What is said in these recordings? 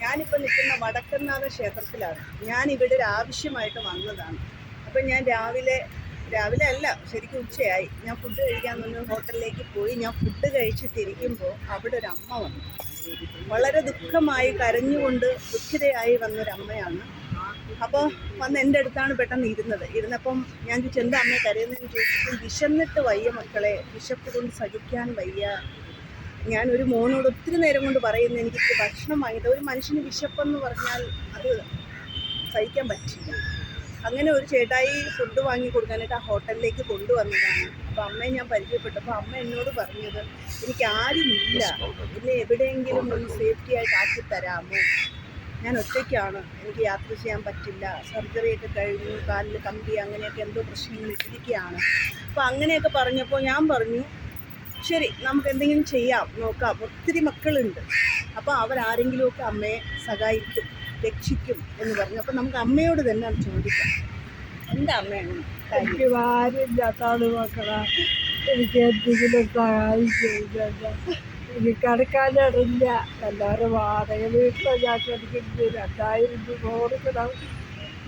ഞാനിപ്പോൾ നിൽക്കുന്ന വടക്കനാഥ ക്ഷേത്രത്തിലാണ്. ഞാൻ ഇവിടെ ഒരു ആവശ്യമായിട്ട് വന്നതാണ്. അപ്പം ഞാൻ രാവിലെ അല്ല, ശരിക്കും ഉച്ചയായി. ഞാൻ ഫുഡ് കഴിക്കാൻ വന്ന് ഹോട്ടലിലേക്ക് പോയി. ഞാൻ ഫുഡ് കഴിച്ചിട്ടിരിക്കുമ്പോൾ അവിടെ ഒരു അമ്മ വന്നു. വളരെ ദുഃഖമായി കരഞ്ഞുകൊണ്ട് ദുഃഖിതയായി വന്നൊരമ്മയാണ്. അപ്പോൾ വന്ന് എൻ്റെ അടുത്താണ് പെട്ടെന്ന് ഇരുന്നപ്പം ഞാൻ ചോദിച്ചു, എന്താ അമ്മയെ കരയുന്നതെന്ന് ചോദിച്ചപ്പോൾ, വിശന്നിട്ട് വയ്യ മക്കളെ, വിശപ്പ് കൊണ്ട് സഹിക്കാൻ വയ്യ. ഞാനൊരു മോനോട് ഒത്തിരി നേരം കൊണ്ട് പറയുന്നു, എനിക്ക് ഭക്ഷണം വാങ്ങിയിട്ട്. ഒരു മനുഷ്യന് വിശപ്പെന്ന് പറഞ്ഞാൽ അത് സഹിക്കാൻ പറ്റില്ല. അങ്ങനെ ഒരു ചേട്ടായി ഫുഡ് വാങ്ങി കൊടുക്കാനായിട്ട് ആ ഹോട്ടലിലേക്ക് കൊണ്ടുവന്നതാണ്. അപ്പോൾ അമ്മയെ ഞാൻ പരിചയപ്പെട്ടപ്പോൾ അമ്മ എന്നോട് പറഞ്ഞത്, എനിക്ക് ആരുമില്ല, എന്നെ എവിടെയെങ്കിലും ഒന്ന് സേഫ്റ്റി ആയിട്ട് ആക്കി തരാമോ, ഞാൻ ഒറ്റയ്ക്കാണ്, എനിക്ക് യാത്ര ചെയ്യാൻ പറ്റില്ല, സർജറിയൊക്കെ കഴിഞ്ഞു, കാലിൽ കമ്പി അങ്ങനെയൊക്കെ എന്തോ പ്രശ്നങ്ങൾ ഇട്ടിരിക്കുകയാണ്. അപ്പോൾ അങ്ങനെയൊക്കെ പറഞ്ഞപ്പോൾ ഞാൻ പറഞ്ഞു, ശരി നമുക്ക് എന്തെങ്കിലും ചെയ്യാം, നോക്കാം, ഒത്തിരി മക്കളുണ്ട്, അപ്പോൾ അവരാരെങ്കിലുമൊക്കെ അമ്മയെ സഹായിക്കും, രക്ഷിക്കും എന്ന് പറഞ്ഞു. അപ്പം നമുക്ക് അമ്മയോട് തന്നെ അത് ചോദിക്കാം. എന്താ അമ്മയാണ്? എനിക്ക് ആരുമില്ലാത്താണ് മക്കളെ, എനിക്ക് എന്തെങ്കിലും സഹായിച്ചില്ല. എനിക്ക് കിടക്കാനിടയില്ല. എല്ലാവരും വാടക വീട്ടിലാണ് ഞാൻ കിടക്കുന്നത്. 2000 രൂപ കൊടുക്കണം.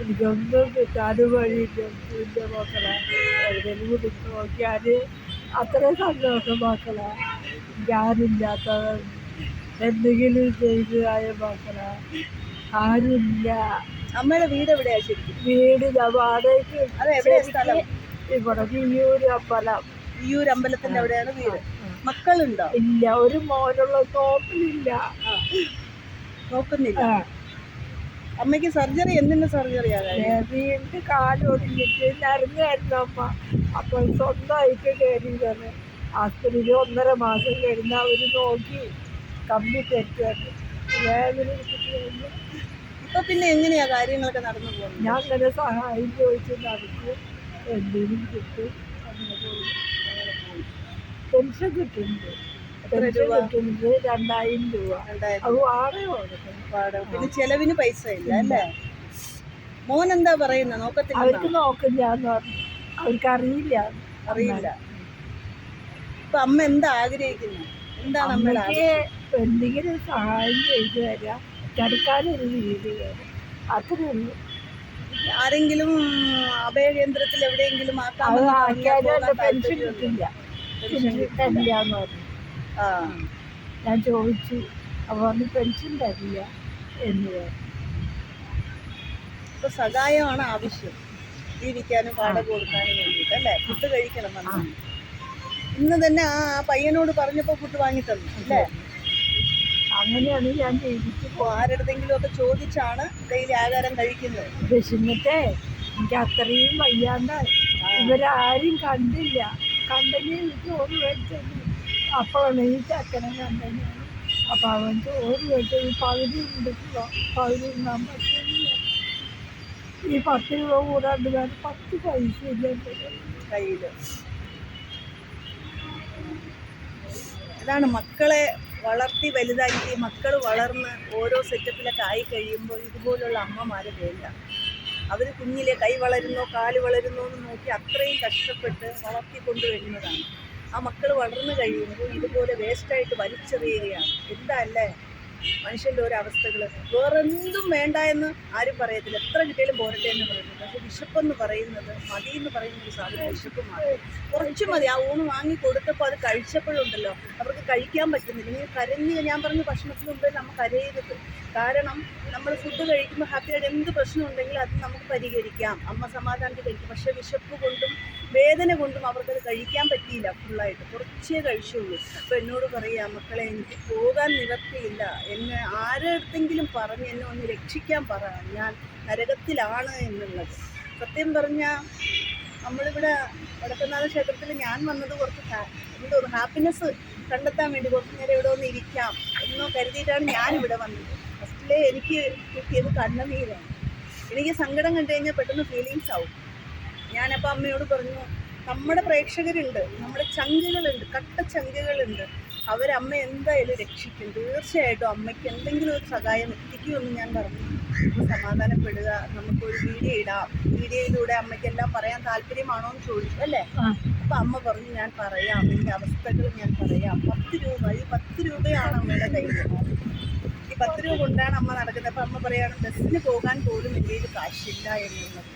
എനിക്കൊന്നും കിട്ടാനും വഴിയില്ല മക്കളെ. എവിടെയെങ്കിലും കൊടുത്ത് നോക്കിയാൽ അത്രയും സന്തോഷം മക്കളെ. ഞാനില്ലാത്ത എന്തെങ്കിലും ചെയ്തതായ മക്കളെ ആരുമില്ല. അമ്മയുടെ വീട് എവിടെയാ ശരിക്കും? വീട് വാടകയ്ക്ക്. അത് എവിടെയാ സ്ഥലം? ഇവിടെ വിയ്യൂർ അമ്പലം. വിയ്യൂർ അമ്പലത്തിന്റെ അവിടെയാണ് വീട്. മക്കളുണ്ടോ? ഇല്ല, ഒരു മോനുള്ള. നോക്കുന്നില്ല. നോക്കുന്നില്ല. അമ്മയ്ക്ക് സർജറി എന്തിന്റെ സർജറിയാണ്? വീണ്ടും കാലൊടിഞ്ഞിട്ട് നരങ്ങായിരുന്നു അമ്മ. അപ്പോൾ സ്വന്തമായിട്ട് കയറിയതാണ് ആസ്പത്രിയിൽ. 1.5 മാസം കഴിഞ്ഞ് അവർ നോക്കി കമ്പി തെറ്റാണ്. വേദന എടുത്തിട്ട് കഴിഞ്ഞു. ഇപ്പൊ പിന്നെ എങ്ങനെയാ കാര്യങ്ങളൊക്കെ നടന്നു പോകുന്നത്? ഞാൻ അങ്ങനെ സഹായം ചോദിച്ച് നടക്കും, എന്തെങ്കിലും കിട്ടും, അങ്ങനെ പോകും. പെൻഷൻ കിട്ടുന്നുണ്ട്. പെൻഷൻ കിട്ടുന്നത് 2000 രൂപ. അത് വാടക കൊടുക്കണം. പിന്നെ ചെലവിന് പൈസ ഇല്ല അല്ലേ? മോൻ എന്താ പറയുന്നത്? നോക്കത്തില്ല. അവർക്ക് നോക്കില്ല എന്ന് പറഞ്ഞു. അവർക്ക് അറിയില്ല. ഇപ്പൊ അമ്മ എന്താ ആഗ്രഹിക്കുന്നു? എന്താണ് അമ്മയ്ക്ക് എന്തെങ്കിലും സഹായം ചെയ്തു തരാം, കിടക്കാനൊരു വീട് വരും, അത്രേ ഉള്ളൂ. ആരെങ്കിലും അഭയകേന്ദ്രത്തിൽ എവിടെയെങ്കിലും അത് ആക്കിയാലും പെൻഷൻ കിട്ടില്ല. പെൻഷൻ തരില്ല എന്ന് പറഞ്ഞു. ഞാൻ ചോദിച്ചു, അപ്പോൾ പെൻഷൻ തരില്ല എന്ന് പറഞ്ഞു. ഇപ്പൊ സഹായമാണ് ആവശ്യം, ജീവിക്കാനും വാടക കൊടുക്കാനും വേണ്ടിയിട്ട് അല്ലേ? ഫുഡ് കഴിക്കണം. ഇന്ന് തന്നെ ആ പയ്യനോട് പറഞ്ഞപ്പോൾ ഫുഡ് വാങ്ങി തന്നു അല്ലേ? അങ്ങനെയാണ് ഞാൻ ചെയ്തിട്ട്. ആരുടെങ്കിലും ഒക്കെ ചോദിച്ചാണ് ഡെയിലി ആഹാരം കഴിക്കുന്നത്. വിശന്നിട്ടേ എനിക്ക് അത്രയും വയ്യാണ്ടായി. ഇവരാരും കണ്ടില്ല. കണ്ടെങ്കിൽ ചോറ് മേടിച്ചത് അപ്പോഴാണ് ഈ ചക്കനെ കണ്ടെങ്കിൽ. അപ്പം അവൻ ചോറ് മേടിച്ചത് പകുതി ഉണ്ടിട്ടോ, പകുതി ഉണ്ണാൻ പറ്റില്ല. ഈ 10 രൂപ കൂടാണ്ട് വേണം 10 പൈസ ഇല്ല കയ്യിൽ. അതാണ് മക്കളെ വളർത്തി വലുതാക്കി, മക്കൾ വളർന്ന് ഓരോ സെറ്റപ്പിലൊക്കെ ആയി കഴിയുമ്പോൾ ഇതുപോലുള്ള അമ്മമാർ വേണ്ട. അവർ കുഞ്ഞിലെ കൈ വളരുന്നോ കാല് വളരുന്നോ എന്ന് നോക്കി അത്രയും കഷ്ടപ്പെട്ട് വളർത്തിക്കൊണ്ടുവരുന്നതാണ്. ആ മക്കൾ വളർന്നു കഴിയുമ്പോൾ ഇതുപോലെ വേസ്റ്റായിട്ട് വലിച്ചെറിയുകയാണ്. എന്താ അല്ലേ മനുഷ്യൻ്റെ ഓരോ അവസ്ഥകൾ? വേറെന്തും വേണ്ട എന്ന് ആരും പറയത്തില്ല, എത്ര കിട്ടിയാലും പോരട്ടെ എന്ന് പറയുന്നത്. പക്ഷെ വിശപ്പെന്ന് പറയുന്നത്, മതി എന്ന് പറയുന്ന ഒരു സാധനം വിശപ്പ് മാറി. കുറച്ച് മതി. ആ ഊണ് വാങ്ങി കൊടുത്തപ്പോൾ അത് കഴിച്ചപ്പോഴുണ്ടല്ലോ അവർക്ക് കഴിക്കാൻ പറ്റുന്നില്ല. ഇങ്ങനെ കരഞ്ഞ്, ഞാൻ പറഞ്ഞ ഭക്ഷണത്തിന് മുമ്പേ നമ്മൾ കരയരുത്. കാരണം നമ്മൾ ഫുഡ് കഴിക്കുമ്പോൾ ഹാപ്പിയായിട്ട് എന്ത് പ്രശ്നം ഉണ്ടെങ്കിലും അത് നമുക്ക് പരിഹരിക്കാം, അമ്മ സമാധാനത്തിൽ കഴിക്കും. പക്ഷേ വിശപ്പ് കൊണ്ടും വേദന കൊണ്ടും അവർക്കത് കഴിക്കാൻ പറ്റിയില്ല. ഫുള്ളായിട്ട് കുറച്ചേ കഴിച്ചുള്ളൂ. അപ്പോൾ എന്നോട് പറയാം, മക്കളെ എനിക്ക് പോകാൻ നിവർത്തിയില്ല, എന്നെ ആരെടുത്തെങ്കിലും പറഞ്ഞ് എന്നെ ഒന്ന് രക്ഷിക്കാൻ പറ, ഞാൻ നരകത്തിലാണ് എന്നുള്ളത്. സത്യം പറഞ്ഞാൽ നമ്മളിവിടെ വടക്കനാഥ ക്ഷേത്രത്തിൽ ഞാൻ വന്നത് കുറച്ച് എന്തോന്നു ഹാപ്പിനെസ് കണ്ടെത്താൻ വേണ്ടി, കുറച്ച് നേരം ഇവിടെ ഒന്ന് ഇരിക്കാം എന്നോ കരുതിയിട്ടാണ് ഞാനിവിടെ വന്നത്. ഫസ്റ്റിലെ എനിക്ക് കിട്ടിയത് കണ്ണുനീരാണ്. എനിക്ക് സങ്കടം കണ്ടു കഴിഞ്ഞാൽ പെട്ടെന്ന് ഫീലിങ്സ് ആവും. ഞാനപ്പോൾ അമ്മയോട് പറഞ്ഞു, നമ്മുടെ പ്രേക്ഷകരുണ്ട്, നമ്മുടെ ചങ്കുകളുണ്ട്, കട്ട ചങ്കുകളുണ്ട്, അവരമ്മ എന്തായാലും രക്ഷിക്കും, തീർച്ചയായിട്ടും അമ്മയ്ക്ക് എന്തെങ്കിലും ഒരു സഹായം എത്തിക്കുമെന്ന് ഞാൻ പറഞ്ഞു. സമാധാനപ്പെടുക, നമുക്കൊരു വീഡിയോ ഇടാം, വീഡിയോയിലൂടെ അമ്മയ്ക്ക് എല്ലാം പറയാൻ താല്പര്യമാണോ എന്ന് ചോദിച്ചു അല്ലേ? അപ്പം അമ്മ പറഞ്ഞു, ഞാൻ പറയാം, എൻ്റെ അവസ്ഥകൾ ഞാൻ പറയാം. 10 രൂപ, ഈ 10 രൂപയാണ് അമ്മയുടെ കയ്യിൽ. ഈ 10 രൂപ കൊണ്ടാണ് അമ്മ നടക്കുന്നത്. അപ്പോൾ അമ്മ പറയാണ് ബസ്സിന് പോകാൻ പോലും എൻ്റെ കയ്യിൽ കാശില്ല എന്നുള്ളത്.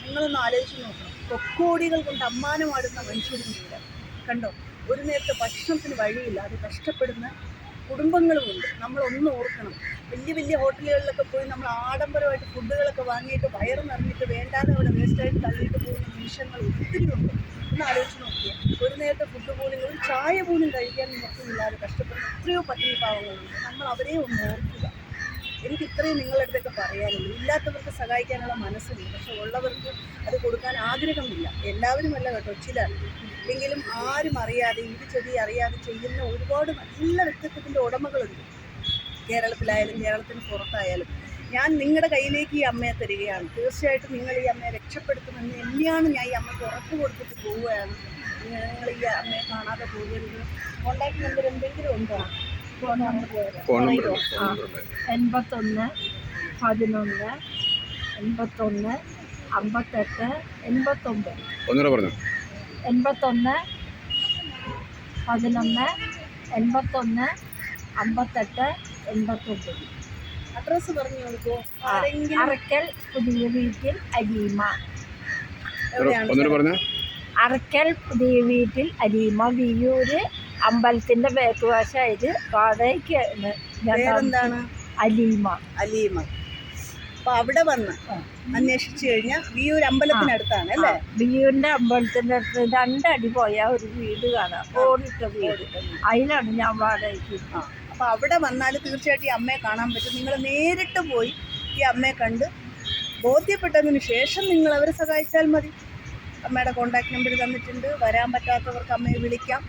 നിങ്ങളൊന്ന് ആലോചിച്ച് നോക്കണം. കൊക്കോടികൾ കൊണ്ട് അമ്മാനമാടുന്ന മനുഷ്യരുമില്ല. കണ്ടോ, ഒരു നേരത്തെ ഭക്ഷണത്തിന് വഴിയില്ല, അത് കഷ്ടപ്പെടുന്ന കുടുംബങ്ങളുമുണ്ട്. നമ്മളൊന്ന് ഓർക്കണം. വലിയ വലിയ ഹോട്ടലുകളിലൊക്കെ പോയി നമ്മൾ ആഡംബരമായിട്ട് ഫുഡുകളൊക്കെ വാങ്ങിയിട്ട് വയറ് നിറഞ്ഞിട്ട് വേണ്ടാതെ അവിടെ വേസ്റ്റായിട്ട് തള്ളിയിട്ട് പോകുന്ന നിമിഷങ്ങൾ ഒത്തിരി ഉണ്ട്. ഒന്ന് ആലോചിച്ച് നോക്കിയാൽ ഒരു നേരത്തെ ഫുഡ് പോലും, ഒരു ചായ പോലും കഴിക്കാൻ നമുക്കില്ലാതെ കഷ്ടപ്പെടുന്ന എത്രയോ പട്ടിണി പാവങ്ങളുണ്ട്. നമ്മൾ അവരെ ഒന്ന് ഓർക്കുക. എനിക്ക് ഇത്രയും നിങ്ങളുടെ അടുത്തൊക്കെ പറയാനുള്ളൂ. ഇല്ലാത്തവർക്ക് സഹായിക്കാനുള്ള മനസ്സുണ്ട്, പക്ഷെ ഉള്ളവർക്ക് അത് കൊടുക്കാൻ ആഗ്രഹമില്ല. എല്ലാവരുമല്ല കേട്ടോ, ചിലർ. എങ്കിലും ആരും അറിയാതെ ഇത് ചെടി അറിയാതെ ചെയ്യുന്ന ഒരുപാട് നല്ല വ്യക്തിത്വത്തിൻ്റെ ഉടമകളുണ്ട്. കേരളത്തിലായാലും കേരളത്തിന് പുറത്തായാലും. ഞാൻ നിങ്ങളുടെ കയ്യിലേക്ക് ഈ അമ്മയെ തരികയാണ്. തീർച്ചയായിട്ടും നിങ്ങൾ ഈ അമ്മയെ രക്ഷപ്പെടുത്തുമെന്ന് തന്നെയാണ് ഞാൻ ഈ അമ്മയ്ക്ക് ഉറപ്പ് കൊടുത്തിട്ട് പോവുകയാണ്. നിങ്ങൾ ഈ അമ്മയെ കാണാതെ പോകരുത്. കോൺടാക്ട് നമ്പർ എന്തെങ്കിലും ഉണ്ടോ? Phone number 81 11 81 58 89. ഒന്നുകൂടെ പറഞ്ഞു. 81 11 81 58 89. അഡ്രസ്സ് പറഞ്ഞു കൊടുക്കുമോ? ആരെങ്കിലും അറക്കൽ പുതിയ വീട്ടിൽ അലീമ. എവിടെയാണ്? ഒന്നുകൂടെ പറഞ്ഞ. അറക്കൽ പുതിയ വീട്ടിൽ അലീമ, വിയ്യൂര് അമ്പലത്തിന്റെ ബാക്ക് വശമായിട്ട് വാടകയ്ക്ക് പേരെന്താണ്? അലീമ. അലീമ. അപ്പൊ അവിടെ വന്ന് അന്വേഷിച്ചു കഴിഞ്ഞാൽ വിയൂർ അമ്പലത്തിനടുത്താണ് അല്ലേ? വിയ്യൂരിന്റെ അമ്പലത്തിന്റെ അടുത്ത് 2 അടി പോയാൽ ഒരു വീട് കാണാം, ഓടിട്ട വീട്. അതിനാണ് ഞാൻ വാടകയ്ക്ക്. അപ്പോൾ അവിടെ വന്നാൽ തീർച്ചയായിട്ടും ഈ അമ്മയെ കാണാൻ പറ്റും. നിങ്ങൾ നേരിട്ട് പോയി ഈ അമ്മയെ കണ്ട് ബോധ്യപ്പെട്ടതിന് ശേഷം നിങ്ങൾ അവരെ സഹായിച്ചാൽ മതി. അമ്മയുടെ കോൺടാക്ട് നമ്പർ തന്നിട്ടുണ്ട്. വരാൻ പറ്റാത്തവർക്ക് അമ്മയെ വിളിക്കാം.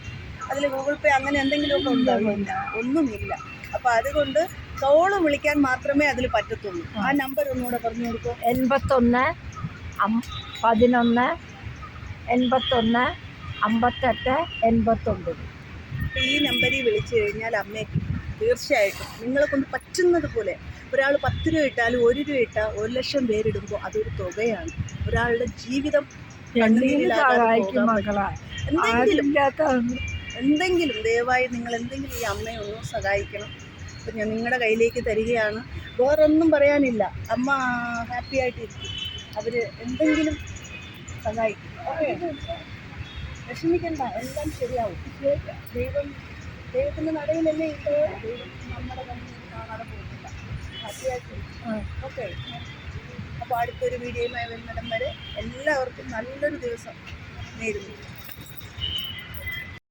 അതിൽ ഗൂഗിൾ പേ അങ്ങനെ എന്തെങ്കിലുമൊക്കെ ഉണ്ടാവില്ല, ഒന്നുമില്ല. അപ്പോൾ അതുകൊണ്ട് കോള് വിളിക്കാൻ മാത്രമേ അതിൽ പറ്റത്തുള്ളൂ. ആ നമ്പർ ഒന്നുകൂടെ പറഞ്ഞു കൊടുക്കും. 81 11 81 58 89. അപ്പോൾ ഈ നമ്പറിൽ വിളിച്ചു കഴിഞ്ഞാൽ അമ്മയ്ക്ക് തീർച്ചയായിട്ടും നിങ്ങളെ കൊണ്ട് പറ്റുന്നത് പോലെ, ഒരാൾ 10 രൂപ ഇട്ടാലും 1 രൂപ ഇട്ടാൽ 1 ലക്ഷം പേരിടുമ്പോൾ അതൊരു തുകയാണ്. ഒരാളുടെ ജീവിതം എന്തെങ്കിലും ദയവായി നിങ്ങൾ എന്തെങ്കിലും ഈ അമ്മയെ ഒന്ന് സഹായിക്കണം. അപ്പം ഞാൻ നിങ്ങളുടെ കയ്യിലേക്ക് തരികയാണ്. വേറൊന്നും പറയാനില്ല. അമ്മ ഹാപ്പി ആയിട്ടിരിക്കും. അവർ എന്തെങ്കിലും സഹായിക്കും. വിഷമിക്കണ്ട, എല്ലാം ശരിയാവും. ദൈവത്തിൻ്റെ നടയിലല്ലേ ഇപ്പോൾ. ദൈവം നമ്മുടെ കണ്ണിൽ കാണാതെ പോയിട്ടില്ല. ഹാപ്പി ആയിട്ടിരിക്കും. ഓക്കെ. അപ്പോൾ അടുത്തൊരു വീഡിയോയുമായി വരുന്നിടം വരെ എല്ലാവർക്കും നല്ലൊരു ദിവസം നേരുന്നു.